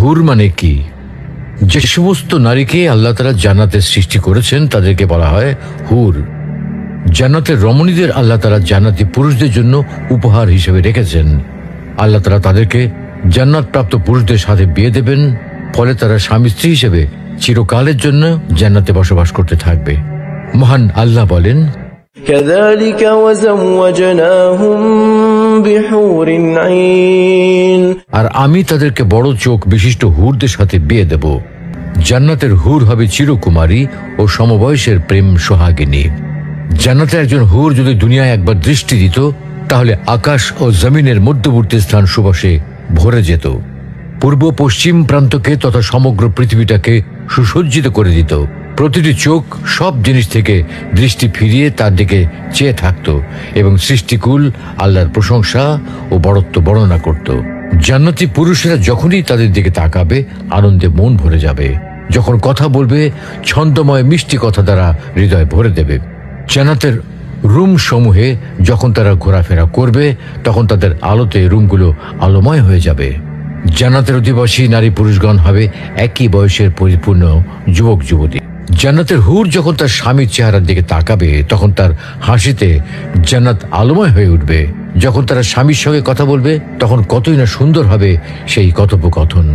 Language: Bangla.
হুর মানে কি? যে সমস্ত নারীকে আল্লাহ তাআলা জান্নাতে সৃষ্টি করেছেন তাদেরকে বলা হয় হুর। জান্নাতের রমণীদের আল্লাহ তাআলা জান্নাতি পুরুষদের জন্য উপহার হিসেবে রেখেছেন। আল্লাহ তাআলা তাদেরকে জান্নাত প্রাপ্ত পুরুষদের সাথে বিয়ে দেবেন, ফলে তারা স্বামী স্ত্রী হিসেবে চিরকালের জন্য জান্নাতে বসবাস করতে থাকবে। মহান আল্লাহ বলেন, كذلك وزوجناهم بحور عين। আর আমি তাদেরকে বড় চোখ বিশিষ্ট হুরদের সাথে বিয়ে দেব। জান্নাতের হুর হবে চিরকুমারী ও সমবয়সের প্রেম সোহাগিনী। জান্নাতে একজন হুর যদি দুনিয়ায় একবার দৃষ্টি দিত, তাহলে আকাশ ও জমিনের মধ্যবর্তী স্থান সুবাসে ভরে যেত। পূর্ব পশ্চিম প্রান্তকে তথা সমগ্র পৃথিবীটাকে সুসজ্জিত করে দিত। প্রতিটি চোখ সব জিনিস থেকে দৃষ্টি ফিরিয়ে তার দিকে চেয়ে থাকত এবং সৃষ্টিকুল আল্লাহর প্রশংসা ও বড়ত্ব বর্ণনা করত। জান্নাতি পুরুষেরা যখনই তাদের দিকে তাকাবে, আনন্দে মন ভরে যাবে। যখন কথা বলবে, ছন্দময় মিষ্টি কথা দ্বারা হৃদয় ভরে দেবে। জান্নাতের রুম সমূহে যখন তারা ঘোরাফেরা করবে, তখন তাদের আলোতে রুমগুলো আলোময় হয়ে যাবে। জান্নাতের অধিবাসী নারী পুরুষগণ হবে একই বয়সের পরিপূর্ণ যুবক যুবতী। জান্নাতের হুর যখন তার স্বামীর চেহারার দিকে তাকাবে, তখন তার হাসিতে জান্নাত আলোময় হয়ে উঠবে। যখন তারা স্বামীর সঙ্গে কথা বলবে, তখন কতই না সুন্দর হবে সেই কথোপকথন।